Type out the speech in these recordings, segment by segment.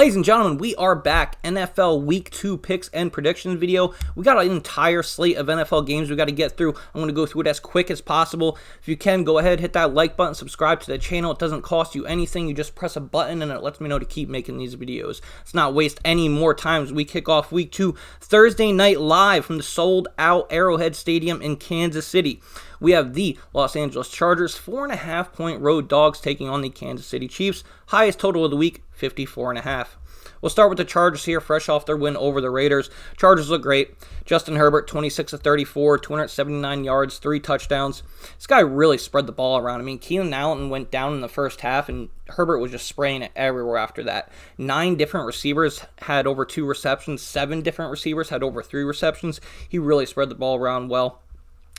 Ladies and gentlemen, we are back. NFL Week 2 picks and predictions video. We got an entire slate of NFL games we got to get through. I'm going to go through it as quick as possible. If you can, go ahead, hit that like button, subscribe to the channel. It doesn't cost you anything. You just press a button and it lets me know to keep making these videos. Let's not waste any more time as we kick off Week 2 Thursday night live from the sold-out Arrowhead Stadium in Kansas City. We have the Los Angeles Chargers, 4.5-point road dogs taking on the Kansas City Chiefs. Highest total of the week, 54.5. We'll start with the Chargers here, fresh off their win over the Raiders. Chargers look great. Justin Herbert, 26 of 34, 279 yards, 3 touchdowns. This guy really spread the ball around. I mean, Keenan Allen went down in the first half, and Herbert was just spraying it everywhere after that. 9 different receivers had over 2 receptions. 7 different receivers had over 3 receptions. He really spread the ball around well.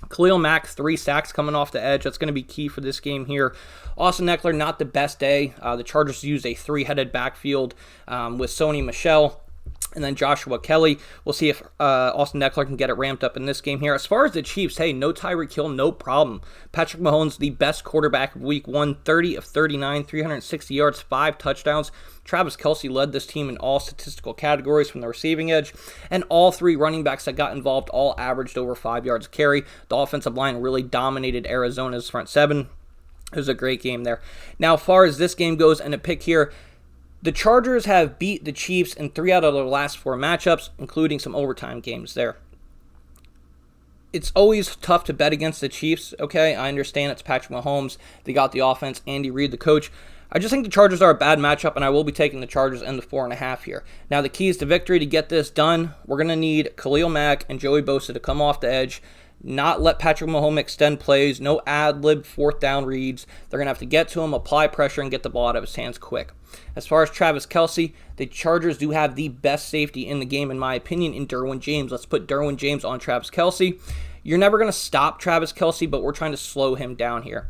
Khalil Mack, 3 sacks coming off the edge. That's going to be key for this game here. Austin Eckler, not the best day. The Chargers used a 3-headed backfield with Sony Michel and then Joshua Kelly. We'll see if Austin Eckler can get it ramped up in this game here. As far as the Chiefs, hey, no Tyreek Hill, no problem. Patrick Mahomes, the best quarterback of Week 1, 30 of 39, 360 yards, 5 touchdowns. Travis Kelce led this team in all statistical categories from the receiving edge, and all 3 running backs that got involved all averaged over 5 yards a carry. The offensive line really dominated Arizona's front 7. It was a great game there. Now, as far as this game goes and a pick here, the Chargers have beat the Chiefs in 3 out of their last 4 matchups, including some overtime games there. It's always tough to bet against the Chiefs, okay? I understand it's Patrick Mahomes. They got the offense, Andy Reid, the coach. I just think the Chargers are a bad matchup, and I will be taking the Chargers and the 4.5 here. Now, the keys to victory to get this done, we're going to need Khalil Mack and Joey Bosa to come off the edge, not let Patrick Mahomes extend plays, no ad-lib 4th down reads. They're going to have to get to him, apply pressure, and get the ball out of his hands quick. As far as Travis Kelce, the Chargers do have the best safety in the game, in my opinion, in Derwin James. Let's put Derwin James on Travis Kelce. You're never going to stop Travis Kelce, but we're trying to slow him down here.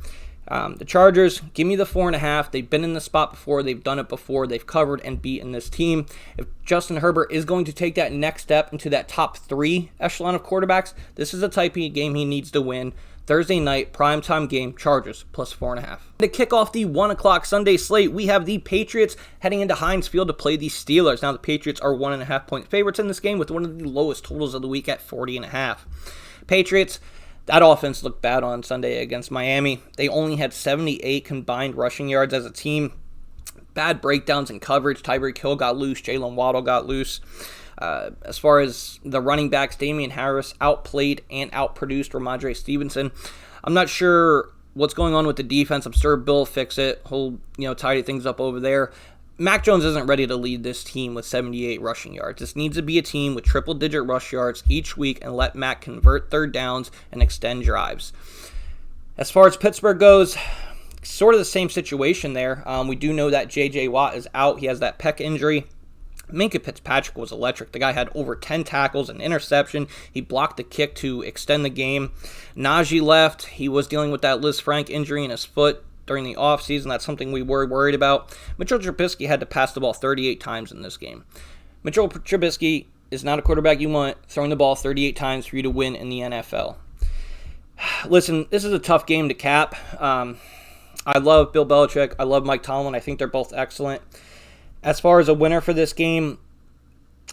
The Chargers, give me the 4.5. They've been in the spot before. They've done it before. They've covered and beaten this team. If Justin Herbert is going to take that next step into that top 3 echelon of quarterbacks, this is the type of game he needs to win. Thursday night, primetime game, Chargers plus 4.5. To kick off the 1 o'clock Sunday slate, we have the Patriots heading into Heinz Field to play the Steelers. Now, the Patriots are 1.5-point favorites in this game with one of the lowest totals of the week at 40.5. Patriots, that offense looked bad on Sunday against Miami. They only had 78 combined rushing yards as a team. Bad breakdowns in coverage. Tyreek Hill got loose. Jalen Waddle got loose. As far as the running backs, Damian Harris outplayed and outproduced Ramondre Stevenson. I'm not sure what's going on with the defense. I'm sure Bill will fix it. He'll tidy things up over there. Mac Jones isn't ready to lead this team with 78 rushing yards. This needs to be a team with triple-digit rush yards each week and let Mac convert 3rd downs and extend drives. As far as Pittsburgh goes, sort of the same situation there. We do know that J.J. Watt is out. He has that pec injury. Minkah Fitzpatrick was electric. The guy had over 10 tackles, an interception. He blocked the kick to extend the game. Najee left. He was dealing with that Liz Frank injury in his foot during the offseason. That's something we were worried about. Mitchell Trubisky had to pass the ball 38 times in this game. Mitchell Trubisky is not a quarterback you want throwing the ball 38 times for you to win in the NFL. Listen, this is a tough game to cap. I love Bill Belichick. I love Mike Tomlin. I think they're both excellent. As far as a winner for this game,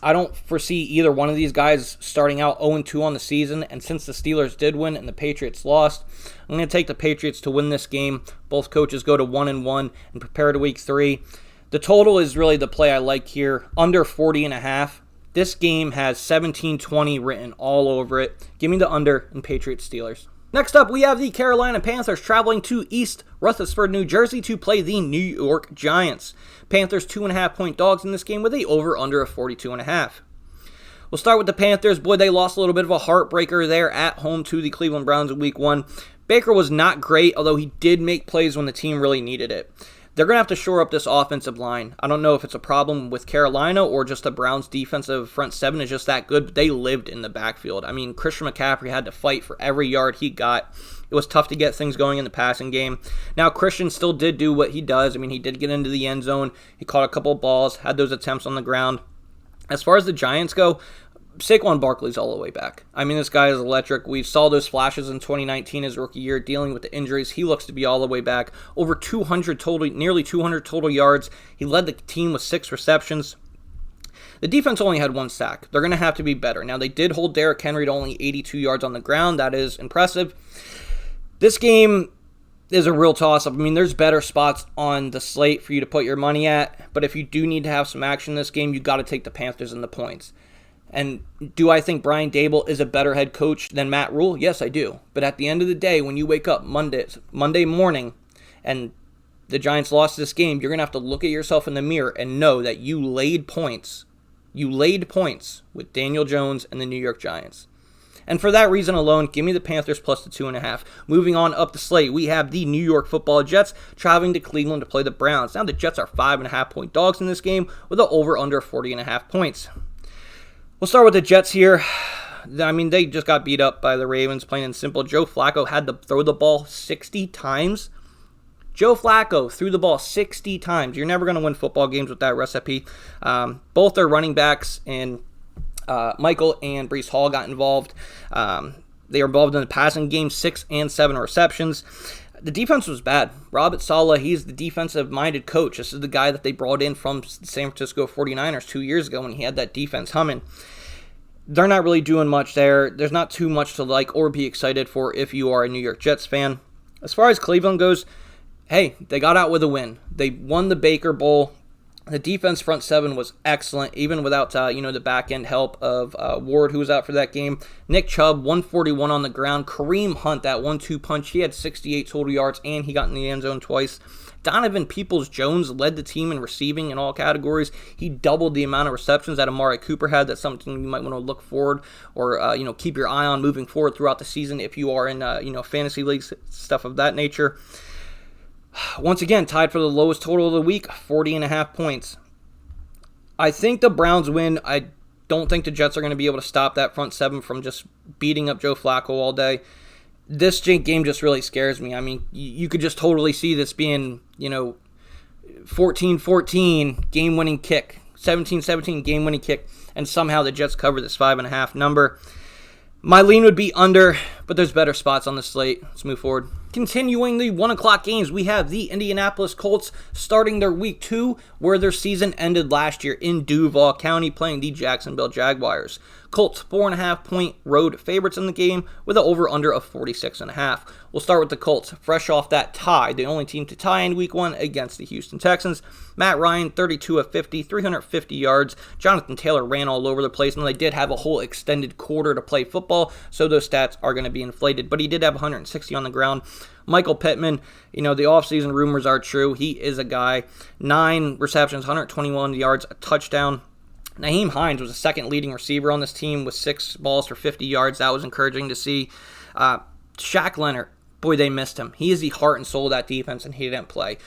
I don't foresee either one of these guys starting out 0-2 on the season, and since the Steelers did win and the Patriots lost, I'm going to take the Patriots to win this game. Both coaches go to 1-1 and prepare to Week 3. The total is really the play I like here, under 40.5. This game has 17-20 written all over it. Give me the under in Patriots-Steelers. Next up, we have the Carolina Panthers traveling to East Rutherford, New Jersey to play the New York Giants. Panthers 2.5-point dogs in this game with a over-under of 42.5. We'll start with the Panthers. Boy, they lost a little bit of a heartbreaker there at home to the Cleveland Browns in Week 1. Baker was not great, although he did make plays when the team really needed it. They're going to have to shore up this offensive line. I don't know if it's a problem with Carolina or just the Browns' defensive front 7 is just that good, but they lived in the backfield. I mean, Christian McCaffrey had to fight for every yard he got. It was tough to get things going in the passing game. Now, Christian still did do what he does. I mean, he did get into the end zone. He caught a couple of balls, had those attempts on the ground. As far as the Giants go, Saquon Barkley's all the way back. I mean, this guy is electric. We saw those flashes in 2019, his rookie year, dealing with the injuries. He looks to be all the way back. Over 200 total, nearly 200 total yards. He led the team with 6 receptions. The defense only had 1 sack. They're going to have to be better. Now, they did hold Derrick Henry to only 82 yards on the ground. That is impressive. This game is a real toss-up. I mean, there's better spots on the slate for you to put your money at, but if you do need to have some action in this game, you got to take the Panthers and the points. And do I think Brian Daboll is a better head coach than Matt Rule? Yes, I do. But at the end of the day, when you wake up Monday morning and the Giants lost this game, you're going to have to look at yourself in the mirror and know that you laid points. You laid points with Daniel Jones and the New York Giants. And for that reason alone, give me the Panthers plus the 2.5. Moving on up the slate, we have the New York Football Jets traveling to Cleveland to play the Browns. Now the Jets are 5.5-point dogs in this game with an over-under 40.5 points. We'll start with the Jets here. I mean, they just got beat up by the Ravens, plain and simple. Joe Flacco had to throw the ball 60 times. Joe Flacco threw the ball 60 times. You're never going to win football games with that recipe. Both their running backs and Michael and Breece Hall got involved. They were involved in the passing game, 6 and 7 receptions. The defense was bad. Robert Saleh, he's the defensive-minded coach. This is the guy that they brought in from the San Francisco 49ers 2 years ago when he had that defense humming. They're not really doing much there. There's not too much to like or be excited for if you are a New York Jets fan. As far as Cleveland goes, hey, they got out with a win. They won the Baker Bowl. The defense front 7 was excellent, even without the back-end help of Ward, who was out for that game. Nick Chubb, 141 on the ground. Kareem Hunt, that 1-2 punch, he had 68 total yards, and he got in the end zone twice. Donovan Peoples-Jones led the team in receiving in all categories. He doubled the amount of receptions that Amari Cooper had. That's something you might want to look forward or keep your eye on moving forward throughout the season if you are in fantasy leagues, stuff of that nature. Once again, tied for the lowest total of the week, 40.5 points. I think the Browns win. I don't think the Jets are going to be able to stop that front 7 from just beating up Joe Flacco all day. This game just really scares me. I mean, you could just totally see this being, 14-14 game-winning kick, 17-17 game-winning kick, and somehow the Jets cover this 5.5 number. My lean would be under, but there's better spots on the slate. Let's move forward. Continuing the 1 o'clock games, we have the Indianapolis Colts starting their Week 2, where their season ended last year in Duval County, playing the Jacksonville Jaguars. Colts 4.5-point road favorites in the game with an over-under of 46.5. We'll start with the Colts, fresh off that tie, the only team to tie in Week 1 against the Houston Texans. Matt Ryan, 32 of 50, 350 yards. Jonathan Taylor ran all over the place, and they did have a whole extended quarter to play football, so those stats are going to be inflated. But he did have 160 on the ground. Michael Pittman, the offseason rumors are true. He is a guy. 9 receptions, 121 yards, a touchdown. Nyheim Hines was the second leading receiver on this team with 6 balls for 50 yards. That was encouraging to see. Shaq Leonard, boy, they missed him. He is the heart and soul of that defense, and he didn't play.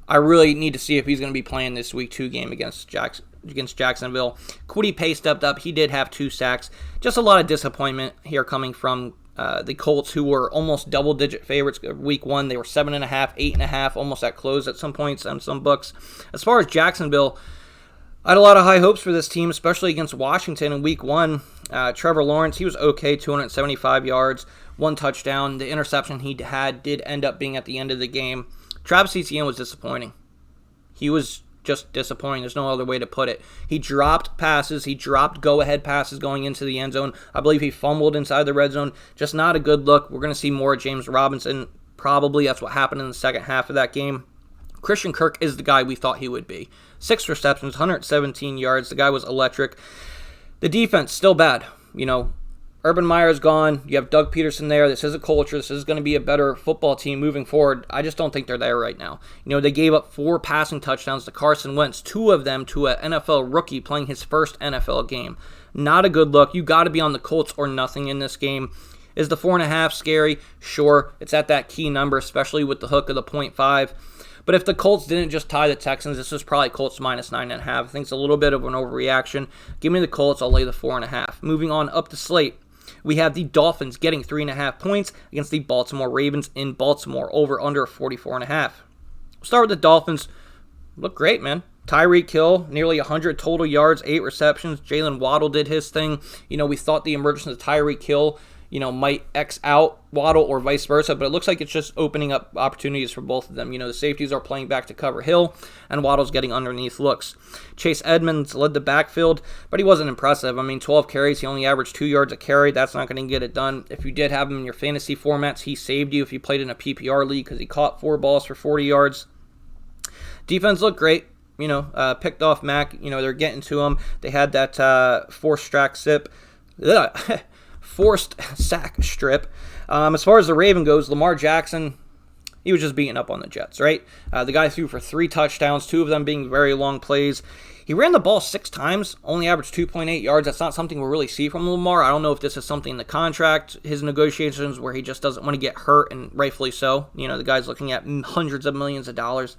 I really need to see if he's going to be playing this Week 2 game against Jacksonville. Kwity Paye stepped up. He did have 2 sacks. Just a lot of disappointment here coming from the Colts, who were almost double-digit favorites Week 1. They were 7.5, 8.5, almost at close at some points on some books. As far as Jacksonville, I had a lot of high hopes for this team, especially against Washington in Week 1. Trevor Lawrence, he was okay, 275 yards, 1 touchdown. The interception he had did end up being at the end of the game. Travis Etienne was disappointing. He was just disappointing. There's no other way to put it. He dropped passes. He dropped go-ahead passes going into the end zone. I believe he fumbled inside the red zone. Just not a good look. We're going to see more of James Robinson. Probably that's what happened in the second half of that game. Christian Kirk is the guy we thought he would be. 6 receptions, 117 yards. The guy was electric. The defense, still bad. Urban Meyer's gone. You have Doug Peterson there. This is a culture. This is going to be a better football team moving forward. I just don't think they're there right now. They gave up 4 passing touchdowns to Carson Wentz, 2 of them to an NFL rookie playing his first NFL game. Not a good look. You got to be on the Colts or nothing in this game. Is the 4.5 scary? Sure. It's at that key number, especially with the hook of the 0.5. But if the Colts didn't just tie the Texans, this was probably Colts minus 9.5. I think it's a little bit of an overreaction. Give me the Colts. I'll lay the 4.5. Moving on up the slate, we have the Dolphins getting 3.5 points against the Baltimore Ravens in Baltimore, over under 44.5. We'll start with the Dolphins. Look great, man. Tyreek Hill, nearly 100 total yards, 8 receptions. Jalen Waddle did his thing. We thought the emergence of Tyreek Hill, might X out Waddle or vice versa, but it looks like it's just opening up opportunities for both of them. The safeties are playing back to cover Hill, and Waddle's getting underneath looks. Chase Edmonds led the backfield, but he wasn't impressive. 12 carries, he only averaged 2 yards a carry. That's not going to get it done. If you did have him in your fantasy formats, he saved you if you played in a PPR league because he caught 4 balls for 40 yards. Defense looked great. Picked off Mac. They're getting to him. They had that forced sack strip. As far as the Raven goes, Lamar Jackson, he was just beating up on the Jets, right? The guy threw for 3 touchdowns, 2 of them being very long plays. He ran the ball 6 times, only averaged 2.8 yards. That's not something we'll really see from Lamar. I don't know if this is something in the contract, his negotiations, where he just doesn't want to get hurt, and rightfully so. The guy's looking at hundreds of millions of dollars.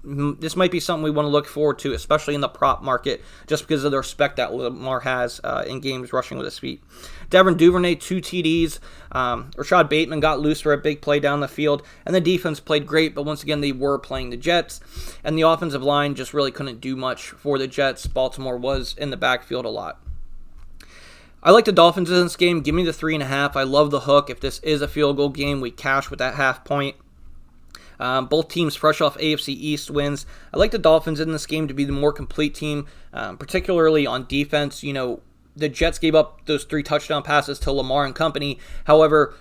This might be something we want to look forward to, especially in the prop market, just because of the respect that Lamar has in games rushing with his feet. Devin Duvernay, 2 TDs. Rashad Bateman got loose for a big play down the field, and the defense played great, but once again, they were playing the Jets, and the offensive line just really couldn't do much for the Jets. Baltimore was in the backfield a lot. I like the Dolphins in this game. Give me the 3.5. I love the hook. If this is a field goal game, we cash with that half point. Both teams fresh off AFC East wins. I like the Dolphins in this game to be the more complete team, particularly on defense. The Jets gave up those 3 touchdown passes to Lamar and company. However,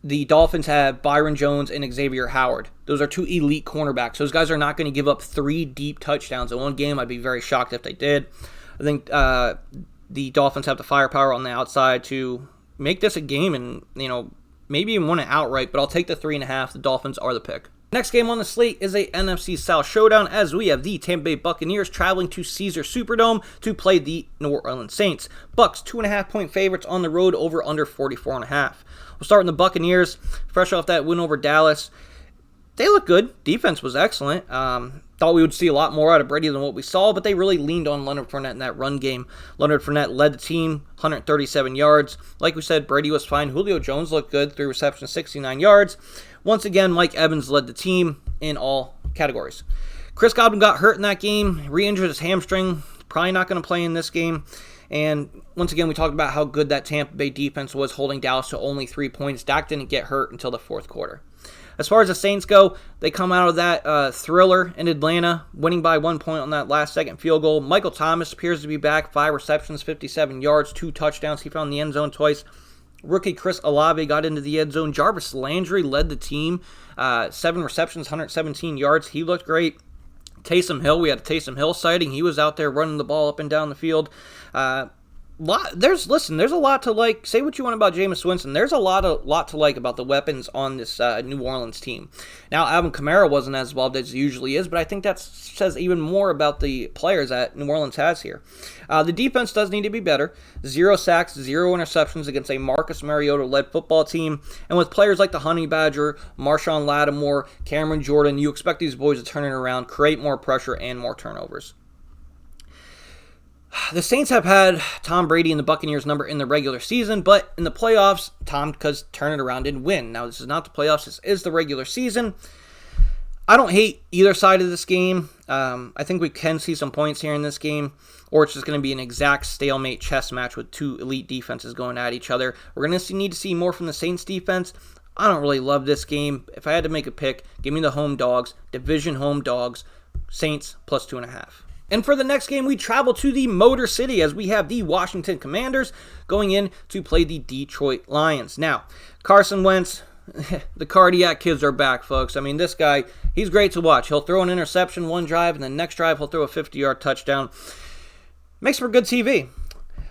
the Dolphins have Byron Jones and Xavier Howard. Those are 2 elite cornerbacks. Those guys are not going to give up 3 deep touchdowns in one game. I'd be very shocked if they did. I think the Dolphins have the firepower on the outside to make this a game and, maybe even win it outright, but I'll take the 3.5. The Dolphins are the pick. Next game on the slate is a NFC South showdown as we have the Tampa Bay Buccaneers traveling to Caesars Superdome to play the New Orleans Saints. Bucks 2.5-point favorites on the road, over under 44.5. We'll start with the Buccaneers, fresh off that win over Dallas. They look good. Defense was excellent. Thought we would see a lot more out of Brady than what we saw, but they really leaned on Leonard Fournette in that run game. Leonard Fournette led the team, 137 yards. Like we said, Brady was fine. Julio Jones looked good, 3 receptions, 69 yards. Once again, Mike Evans led the team in all categories. Chris Godwin got hurt in that game, re-injured his hamstring, probably not going to play in this game. And once again, we talked about how good that Tampa Bay defense was, holding Dallas to only 3 points. Dak didn't get hurt until the 4th quarter. As far as the Saints go, they come out of that thriller in Atlanta, winning by 1 point on that last-second field goal. Michael Thomas appears to be back, 5 receptions, 57 yards, 2 touchdowns. He found the end zone twice. Rookie Chris Olave got into the end zone. Jarvis Landry led the team, 7 receptions, 117 yards. He looked great. Taysom Hill, we had a Taysom Hill sighting. He was out there running the ball up and down the field. There's a lot to like. Say what you want about Jameis Winston. There's a lot to like about the weapons on this New Orleans team. Now, Alvin Kamara wasn't as involved as he usually is, but I think that says even more about the players that New Orleans has here. The defense does need to be better. 0 sacks, 0 interceptions against a Marcus Mariota-led football team. And with players like the Honey Badger, Marshawn Lattimore, Cameron Jordan, you expect these boys to turn it around, create more pressure, and more turnovers. The Saints have had Tom Brady and the Buccaneers number in the regular season, but in the playoffs, Tom could turn it around and win. Now, this is not the playoffs. This is the regular season. I don't hate either side of this game. I think we can see some points here in this game, or it's just going to be an exact stalemate chess match with 2 elite defenses going at each other. We're going to need to see more from the Saints defense. I don't really love this game. If I had to make a pick, give me the home dogs, division home dogs, Saints plus 2.5. And for the next game, we travel to the Motor City as we have the Washington Commanders going in to play the Detroit Lions. Now, Carson Wentz, the cardiac kids are back, folks. I mean, this guy, he's great to watch. He'll throw an interception one drive, and the next drive he'll throw a 50-yard touchdown. Makes for good TV.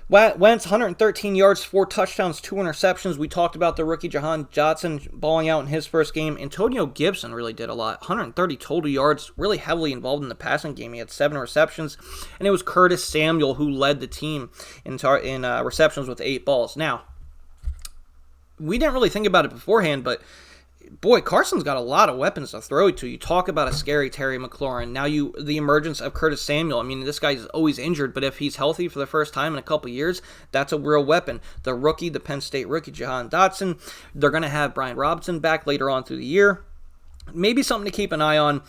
Wentz, 113 yards, 4 touchdowns, 2 interceptions. We talked about the rookie Jahan Dotson balling out in his first game. Antonio Gibson really did a lot. 130 total yards, really heavily involved in the passing game. He had 7 receptions. And it was Curtis Samuel who led the team in receptions with 8 balls. Now, we didn't really think about it beforehand, but boy, Carson's got a lot of weapons to throw to. You talk about a scary Terry McLaurin. Now the emergence of Curtis Samuel. I mean, this guy's always injured, but if he's healthy for the first time in a couple years, that's a real weapon. The rookie, the Penn State rookie, Jahan Dotson. They're going to have Brian Robinson back later on through the year. Maybe something to keep an eye on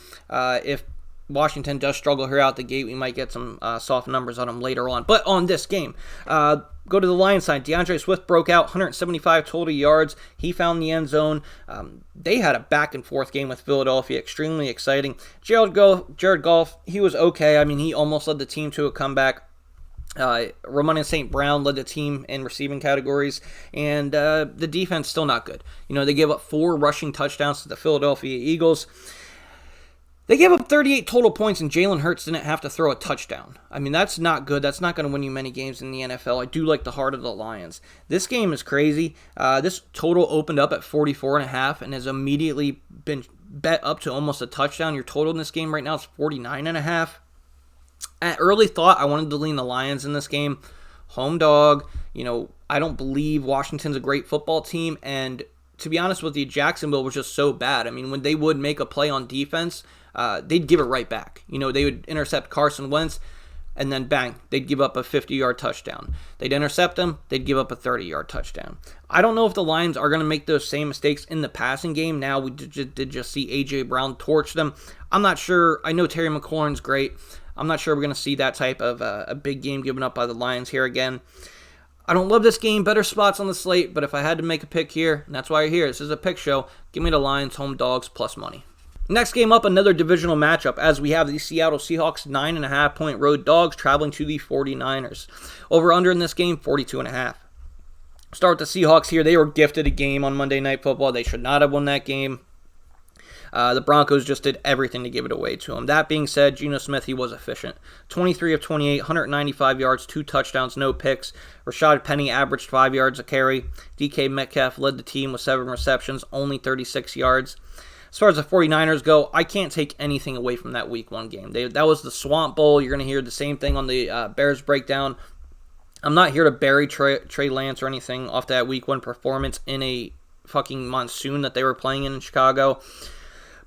if Washington does struggle here out the gate. We might get some soft numbers on them later on. But on this game, go to the Lions side. DeAndre Swift broke out, 175 total yards. He found the end zone. They had a back-and-forth game with Philadelphia. Extremely exciting. Jared Goff, he was okay. I mean, he almost led the team to a comeback. Ramon St. Brown led the team in receiving categories, and the defense still not good. They gave up 4 rushing touchdowns to the Philadelphia Eagles. They gave up 38 total points, and Jalen Hurts didn't have to throw a touchdown. I mean, that's not good. That's not going to win you many games in the NFL. I do like the heart of the Lions. This game is crazy. This total opened up at 44.5 and has immediately been bet up to almost a touchdown. Your total in this game right now is 49.5. At early thought, I wanted to lean the Lions in this game. Home dog. I don't believe Washington's a great football team, and to be honest with you, Jacksonville was just so bad. I mean, when they would make a play on defense, they'd give it right back. They would intercept Carson Wentz, and then bang, they'd give up a 50-yard touchdown. They'd intercept him, they'd give up a 30-yard touchdown. I don't know if the Lions are going to make those same mistakes in the passing game. Now we did just see A.J. Brown torch them. I'm not sure. I know Terry McLaurin's great. I'm not sure we're going to see that type of a big game given up by the Lions here again. I don't love this game. Better spots on the slate, but if I had to make a pick here, and that's why you're here, this is a pick show, give me the Lions home dogs plus money. Next game up, another divisional matchup, as we have the Seattle Seahawks 9.5-point road dogs traveling to the 49ers. Over-under in this game, 42.5. Start with the Seahawks here. They were gifted a game on Monday Night Football. They should not have won that game. The Broncos just did everything to give it away to him. That being said, Geno Smith, he was efficient. 23 of 28, 195 yards, 2 touchdowns, no picks. Rashad Penny averaged 5 yards a carry. DK Metcalf led the team with 7 receptions, only 36 yards. As far as the 49ers go, I can't take anything away from that Week 1 game. That was the Swamp Bowl. You're going to hear the same thing on the Bears breakdown. I'm not here to bury Trey Lance or anything off that Week 1 performance in a fucking monsoon that they were playing in Chicago.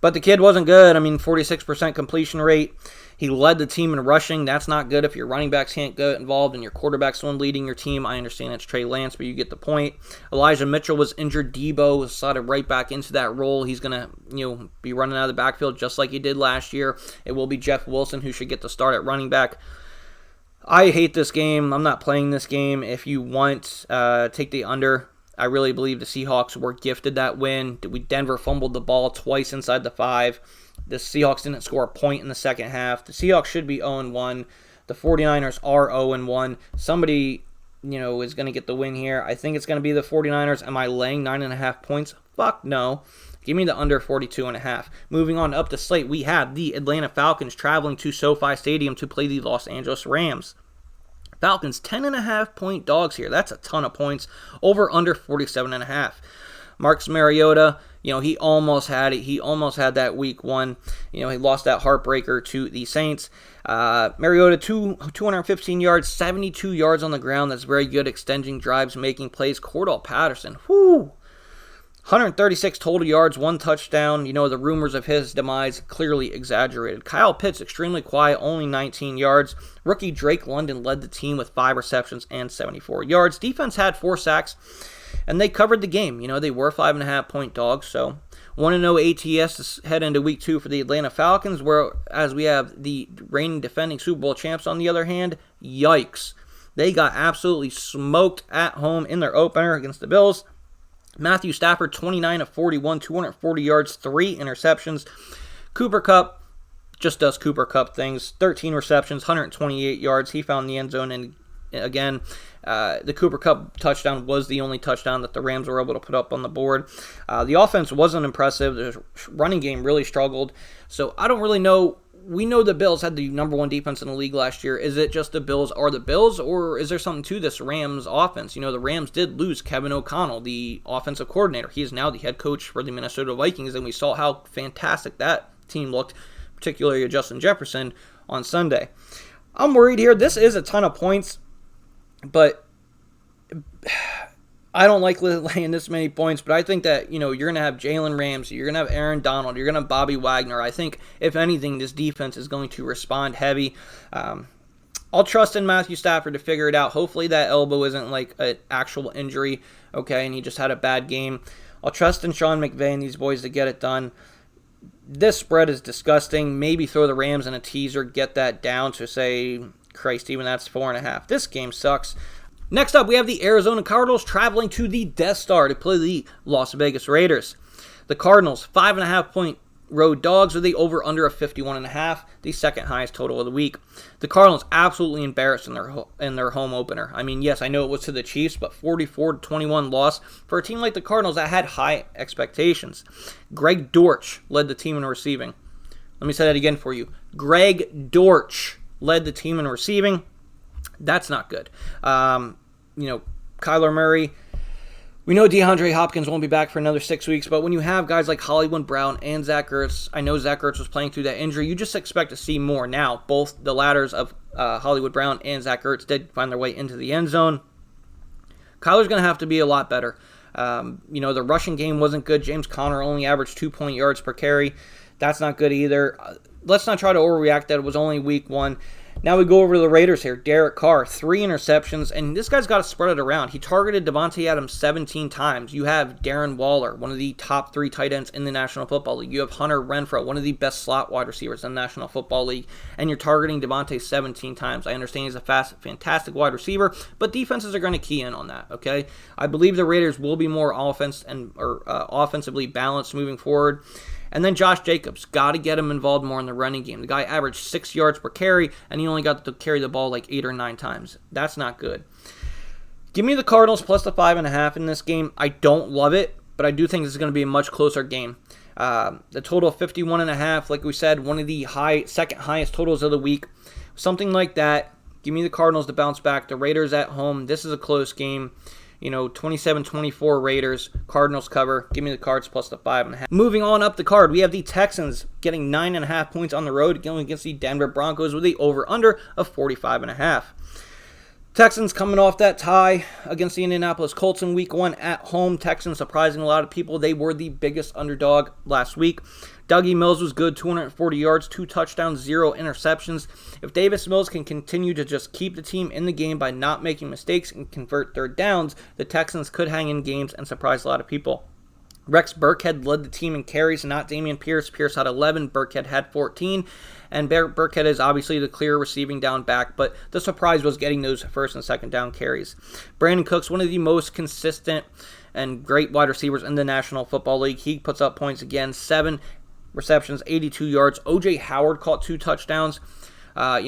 But the kid wasn't good. I mean, 46% completion rate. He led the team in rushing. That's not good if your running backs can't get involved and your quarterback's the one leading your team. I understand it's Trey Lance, but you get the point. Elijah Mitchell was injured. Debo was slotted right back into that role. He's going to be running out of the backfield just like he did last year. It will be Jeff Wilson who should get the start at running back. I hate this game. I'm not playing this game. If you want, take the under. I really believe the Seahawks were gifted that win. Denver fumbled the ball twice inside the 5. The Seahawks didn't score a point in the second half. The Seahawks should be 0-1. The 49ers are 0-1. Somebody, is going to get the win here. I think it's going to be the 49ers. Am I laying 9.5 points? Fuck no. Give me the under 42.5. Moving on up the slate, we have the Atlanta Falcons traveling to SoFi Stadium to play the Los Angeles Rams. Falcons 10.5-point dogs here. That's a ton of points. Over under 47.5. Marcus Mariota, he almost had it. He almost had that Week 1. He lost that heartbreaker to the Saints. Mariota 215 yards, 72 yards on the ground. That's very good. Extending drives, making plays. Cordell Patterson, 136 total yards, 1 touchdown. The rumors of his demise clearly exaggerated. Kyle Pitts, extremely quiet, only 19 yards. Rookie Drake London led the team with 5 receptions and 74 yards. Defense had 4 sacks, and they covered the game. They were 5.5-point dogs, so 1-0 ATS to head into Week 2 for the Atlanta Falcons, whereas we have the reigning defending Super Bowl champs on the other hand. Yikes. They got absolutely smoked at home in their opener against the Bills. Matthew Stafford, 29 of 41, 240 yards, 3 interceptions. Cooper Kupp just does Cooper Kupp things. 13 receptions, 128 yards. He found the end zone, and again, the Cooper Kupp touchdown was the only touchdown that the Rams were able to put up on the board. The offense wasn't impressive. The running game really struggled. So I don't really know. We know the Bills had the number 1 defense in the league last year. Is it just the Bills are the Bills, or is there something to this Rams offense? The Rams did lose Kevin O'Connell, the offensive coordinator. He is now the head coach for the Minnesota Vikings, and we saw how fantastic that team looked, particularly Justin Jefferson on Sunday. I'm worried here. This is a ton of points, but I don't like laying this many points, but I think that, you're going to have Jalen Ramsey, you're going to have Aaron Donald, you're going to have Bobby Wagner. I think, if anything, this defense is going to respond heavy. I'll trust in Matthew Stafford to figure it out. Hopefully that elbow isn't like an actual injury, okay, and he just had a bad game. I'll trust in Sean McVay and these boys to get it done. This spread is disgusting. Maybe throw the Rams in a teaser, get that down to, say, Christ, even that's 4.5. This game sucks. Next up, we have the Arizona Cardinals traveling to the Death Star to play the Las Vegas Raiders. The Cardinals, 5.5-point road dogs with the over-under of 51.5, the second highest total of the week. The Cardinals absolutely embarrassed in their home opener. I mean, yes, I know it was to the Chiefs, but 44-21 loss for a team like the Cardinals that had high expectations. Greg Dortch led the team in receiving. Let me say that again for you. Greg Dortch led the team in receiving. That's not good. Kyler Murray. We know DeAndre Hopkins won't be back for another 6 weeks, but when you have guys like Hollywood Brown and Zach Ertz, I know Zach Ertz was playing through that injury, you just expect to see more. Now, both the ladders of Hollywood Brown and Zach Ertz did find their way into the end zone. Kyler's going to have to be a lot better. The rushing game wasn't good. James Conner only averaged 2 yards per carry. That's not good either. Let's not try to overreact that it was only week 1. Now we go over to the Raiders here. Derek Carr, 3 interceptions, and this guy's got to spread it around. He targeted Devontae Adams 17 times. You have Darren Waller, one of the top 3 tight ends in the National Football League. You have Hunter Renfrow, one of the best slot wide receivers in the National Football League, and you're targeting Devontae 17 times. I understand he's a fantastic wide receiver, but defenses are going to key in on that, okay? I believe the Raiders will be more offensively balanced moving forward. And then Josh Jacobs, got to get him involved more in the running game. The guy averaged 6 yards per carry, and he only got to carry the ball like 8 or 9 times. That's not good. Give me the Cardinals plus the 5.5 in this game. I don't love it, but I do think this is going to be a much closer game. The total of 51.5, like we said, one of the second highest totals of the week. Something like that. Give me the Cardinals to bounce back. The Raiders at home. This is a close game. 27-24 Raiders, Cardinals cover. Give me the Cards plus the 5.5. Moving on up the card, we have the Texans getting 9.5 points on the road going against the Denver Broncos with the over-under of 45.5. Texans coming off that tie against the Indianapolis Colts in week 1 at home. Texans surprising a lot of people. They were the biggest underdog last week. Dougie Mills was good, 240 yards, 2 touchdowns, 0 interceptions. If Davis Mills can continue to just keep the team in the game by not making mistakes and convert third downs, the Texans could hang in games and surprise a lot of people. Rex Burkhead led the team in carries, not Dameon Pierce. Pierce had 11, Burkhead had 14. And Burkhead is obviously the clear receiving down back, but the surprise was getting those first and second down carries. Brandon Cooks, one of the most consistent and great wide receivers in the National Football League. He puts up points again, 7 receptions, 82 yards. O.J. Howard caught 2 touchdowns.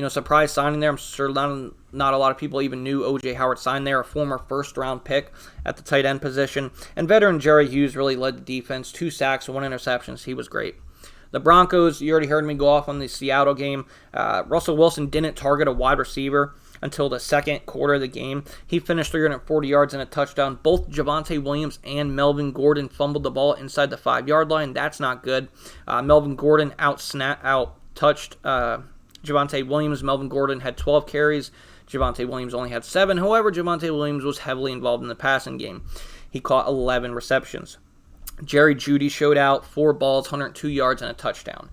Surprise signing there. I'm sure not a lot of people even knew O.J. Howard signed there, a former first-round pick at the tight end position. And veteran Jerry Hughes really led the defense, 2 sacks, 1 interception. He was great. The Broncos, you already heard me go off on the Seattle game. Russell Wilson didn't target a wide receiver until the second quarter of the game. He finished 340 yards and a touchdown. Both Javonte Williams and Melvin Gordon fumbled the ball inside the 5-yard line. That's not good. Melvin Gordon out-touched Javonte Williams. Melvin Gordon had 12 carries. Javonte Williams only had 7. However, Javonte Williams was heavily involved in the passing game. He caught 11 receptions. Jerry Jeudy showed out, 4 balls, 102 yards, and a touchdown.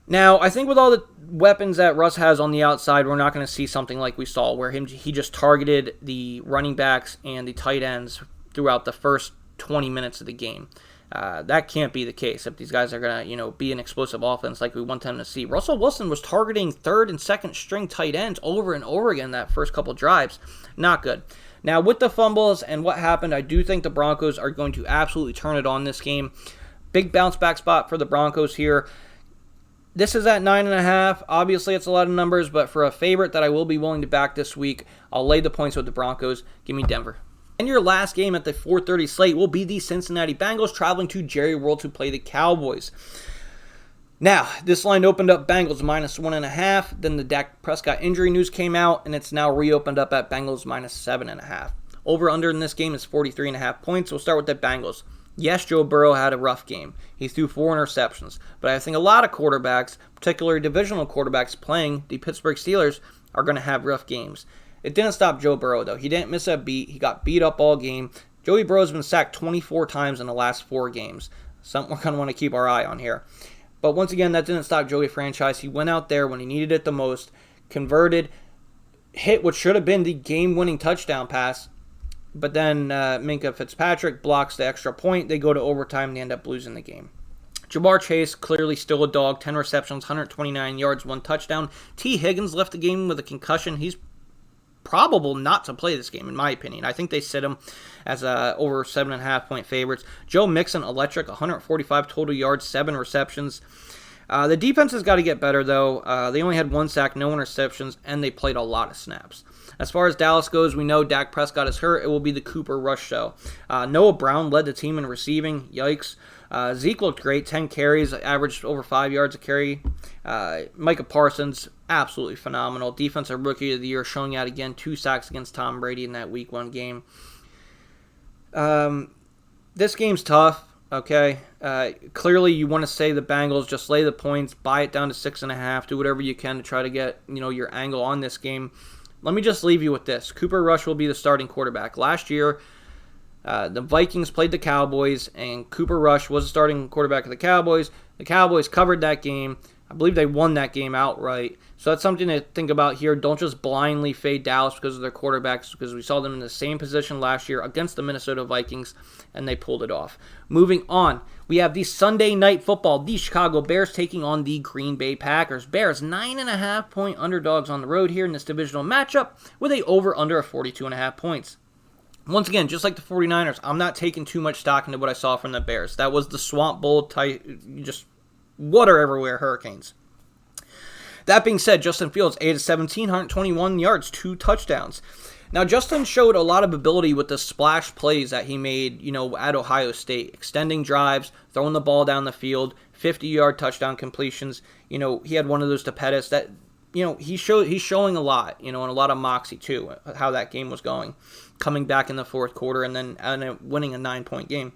Now, I think with all the weapons that Russ has on the outside, we're not going to see something like we saw, where he just targeted the running backs and the tight ends throughout the first 20 minutes of the game. That can't be the case if these guys are going to, be an explosive offense like we want them to see. Russell Wilson was targeting third and second string tight ends over and over again that first couple drives. Not good. Now, with the fumbles and what happened, I do think the Broncos are going to absolutely turn it on this game. Big bounce back spot for the Broncos here. This is at 9.5. Obviously, it's a lot of numbers, but for a favorite that I will be willing to back this week, I'll lay the points with the Broncos. Give me Denver. And your last game at the 4:30 slate will be the Cincinnati Bengals traveling to Jerry World to play the Cowboys. Now, this line opened up Bengals minus 1.5. Then the Dak Prescott injury news came out, and it's now reopened up at Bengals minus 7.5. Over-under in this game is 43.5 points. We'll start with the Bengals. Yes, Joe Burrow had a rough game. He threw 4 interceptions. But I think a lot of quarterbacks, particularly divisional quarterbacks playing the Pittsburgh Steelers, are going to have rough games. It didn't stop Joe Burrow, though. He didn't miss a beat. He got beat up all game. Joey Burrow's been sacked 24 times in the last 4 games. Something we're going to want to keep our eye on here. But once again, that didn't stop Joey Franchise. He went out there when he needed it the most, converted, hit what should have been the game-winning touchdown pass. But then Minkah Fitzpatrick blocks the extra point. They go to overtime and they end up losing the game. Jamar Chase, clearly still a dog, 10 receptions, 129 yards, 1 touchdown. T. Higgins left the game with a concussion. He's probable not to play this game, in my opinion. I think they sit him as over 7.5-point favorites. Joe Mixon, electric, 145 total yards, 7 receptions. The defense has got to get better, though. They only had 1 sack, no interceptions, and they played a lot of snaps. As far as Dallas goes, we know Dak Prescott is hurt. It will be the Cooper Rush show. Noah Brown led the team in receiving. Yikes. Zeke looked great, 10 carries, averaged over 5 yards a carry. Micah Parsons, absolutely phenomenal. Defensive Rookie of the Year, showing out again, 2 sacks against Tom Brady in that Week 1 game. This game's tough, okay? Clearly, you want to say the Bengals, just lay the points, buy it down to 6.5, do whatever you can to try to get your angle on this game. Let me just leave you with this. Cooper Rush will be the starting quarterback. Last year, the Vikings played the Cowboys, and Cooper Rush was the starting quarterback of the Cowboys. The Cowboys covered that game. I believe they won that game outright. So that's something to think about here. Don't just blindly fade Dallas because of their quarterbacks, because we saw them in the same position last year against the Minnesota Vikings, and they pulled it off. Moving on, we have the Sunday Night Football. The Chicago Bears taking on the Green Bay Packers. Bears 9.5-point underdogs on the road here in this divisional matchup with a over-under of 42.5 points. Once again, just like the 49ers, I'm not taking too much stock into what I saw from the Bears. That was the Swamp Bowl type, just water everywhere hurricanes. That being said, Justin Fields, 8 of 17, 121 yards, 2 touchdowns. Now, Justin showed a lot of ability with the splash plays that he made, at Ohio State. Extending drives, throwing the ball down the field, 50-yard touchdown completions. He had one of those to Pettis that, he's showing a lot, and a lot of moxie, too, how that game was going. Coming back in the fourth quarter and then winning a 9-point game.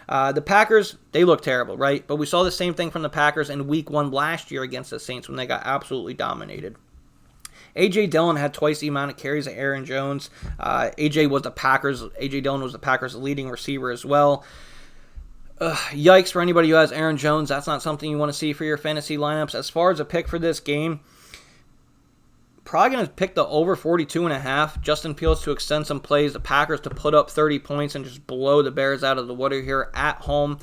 The Packers, they look terrible, right? But we saw the same thing from the Packers in Week 1 last year against the Saints when they got absolutely dominated. A.J. Dillon had twice the amount of carries of Aaron Jones. A.J. Dillon was the Packers' leading receiver as well. Yikes for anybody who has Aaron Jones. That's not something you want to see for your fantasy lineups. As far as a pick for this game, probably going to pick the over 42.5. Justin Fields to extend some plays. The Packers to put up 30 points and just blow the Bears out of the water here at home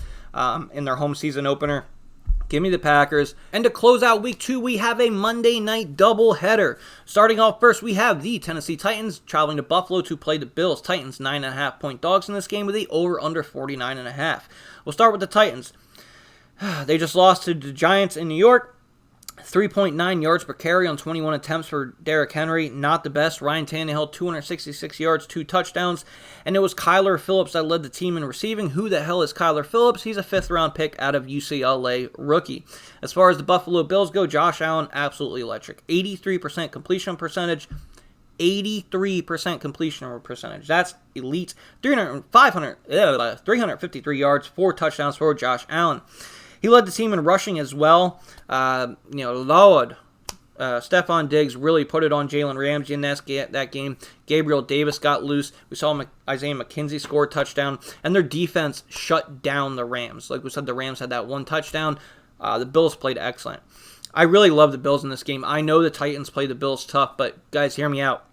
in their home season opener. Give me the Packers. And to close out Week 2, we have a Monday night doubleheader. Starting off first, we have the Tennessee Titans traveling to Buffalo to play the Bills. Titans 9.5-point dogs in this game with the over-under 49.5. We'll start with the Titans. They just lost to the Giants in New York. 3.9 yards per carry on 21 attempts for Derrick Henry. Not the best. Ryan Tannehill, 266 yards, 2 touchdowns. And it was Kyler Phillips that led the team in receiving. Who the hell is Kyler Phillips? He's a 5th-round pick out of UCLA rookie. As far as the Buffalo Bills go, Josh Allen, absolutely electric. 83% completion percentage. 83% completion percentage. That's elite. 353 yards, 4 touchdowns for Josh Allen. He led the team in rushing as well. Stephon Diggs really put it on Jalen Ramsey in that game. Gabriel Davis got loose. We saw Isaiah McKenzie score a touchdown. And their defense shut down the Rams. Like we said, the Rams had that 1 touchdown. The Bills played excellent. I really love the Bills in this game. I know the Titans play the Bills tough, but guys, hear me out.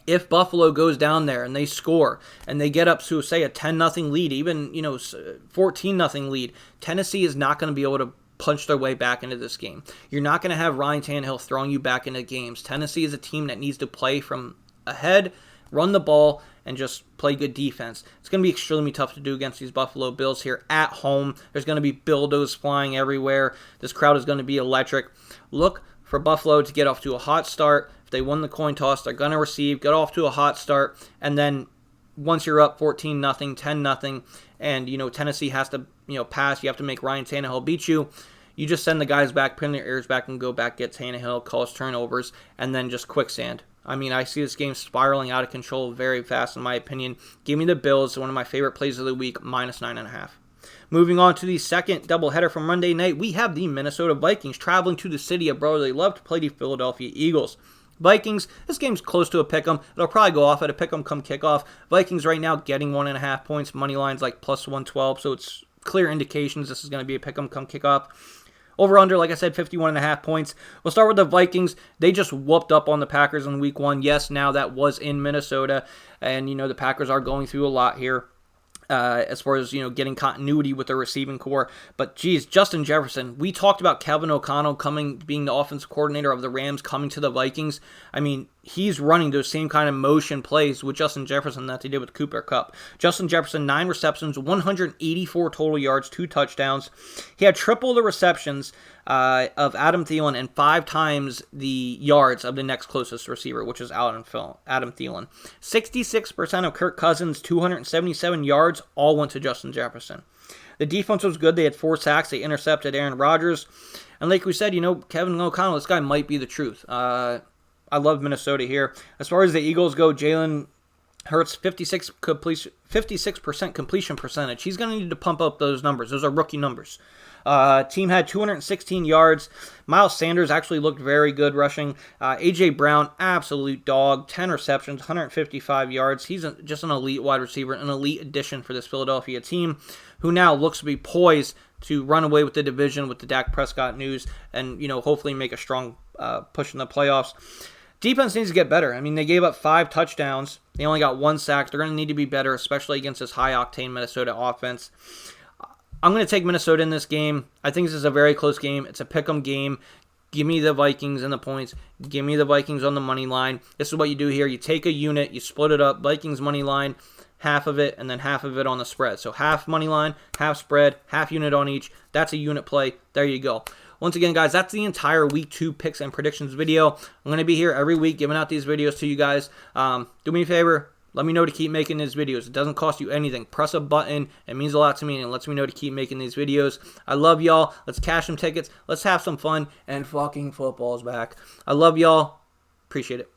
If Buffalo goes down there and they score and they get up to, say, a 10-0 lead, even, 14-0 lead, Tennessee is not going to be able to punch their way back into this game. You're not going to have Ryan Tannehill throwing you back into games. Tennessee is a team that needs to play from ahead, run the ball, and just play good defense. It's going to be extremely tough to do against these Buffalo Bills here at home. There's going to be dildos flying everywhere. This crowd is going to be electric. Look for Buffalo to get off to a hot start. If they won the coin toss, they're going to receive, get off to a hot start, and then once you're up 14-0, 10-0, and Tennessee has to pass, you have to make Ryan Tannehill beat you. You just send the guys back, pin their ears back, and go back, get Tannehill, cause turnovers, and then just quicksand. I see this game spiraling out of control very fast, in my opinion. Give me the Bills, one of my favorite plays of the week, minus 9.5. Moving on to the second doubleheader from Monday night, we have the Minnesota Vikings traveling to the city of brotherly love to play the Philadelphia Eagles. Vikings, this game's close to a pick'em. It'll probably go off at a pick'em come kickoff. Vikings right now getting 1.5 points. Money line's like plus 112, so it's clear indications this is going to be a pick'em come kickoff. Over-under, like I said, 51.5 points. We'll start with the Vikings. They just whooped up on the Packers in Week 1. Yes, now that was in Minnesota, and the Packers are going through a lot here. as far as, getting continuity with the receiving core. But, geez, Justin Jefferson, we talked about Kevin O'Connell being the offensive coordinator of the Rams, coming to the Vikings. I mean, he's running those same kind of motion plays with Justin Jefferson that they did with Cooper Kupp. Justin Jefferson, 9 receptions, 184 total yards, 2 touchdowns. He had triple the receptions of Adam Thielen and 5 times the yards of the next closest receiver, which is Adam Thielen. 66% of Kirk Cousins' 277 yards all went to Justin Jefferson. The defense was good. They had 4 sacks. They intercepted Aaron Rodgers. And like we said, Kevin O'Connell, this guy might be the truth. I love Minnesota here. As far as the Eagles go, Jalen Hurts, 56% completion percentage. He's going to need to pump up those numbers. Those are rookie numbers. Team had 216 yards. Miles Sanders actually looked very good rushing. A.J. Brown, absolute dog. 10 receptions, 155 yards. He's just an elite wide receiver, an elite addition for this Philadelphia team, who now looks to be poised to run away with the division with the Dak Prescott news and, hopefully make a strong push in the playoffs. Defense needs to get better. I mean, they gave up 5 touchdowns. They only got 1 sack. They're going to need to be better, especially against this high-octane Minnesota offense. I'm going to take Minnesota in this game. I think this is a very close game. It's a pick'em game. Give me the Vikings and the points. Give me the Vikings on the money line. This is what you do here. You take a unit, you split it up. Vikings money line, half of it, and then half of it on the spread. So half money line, half spread, half unit on each. That's a unit play. There you go. Once again, guys, that's the entire Week 2 picks and predictions video. I'm going to be here every week giving out these videos to you guys. Do me a favor. Let me know to keep making these videos. It doesn't cost you anything. Press a button. It means a lot to me, and it lets me know to keep making these videos. I love y'all. Let's cash some tickets. Let's have some fun. And fucking football's back. I love y'all. Appreciate it.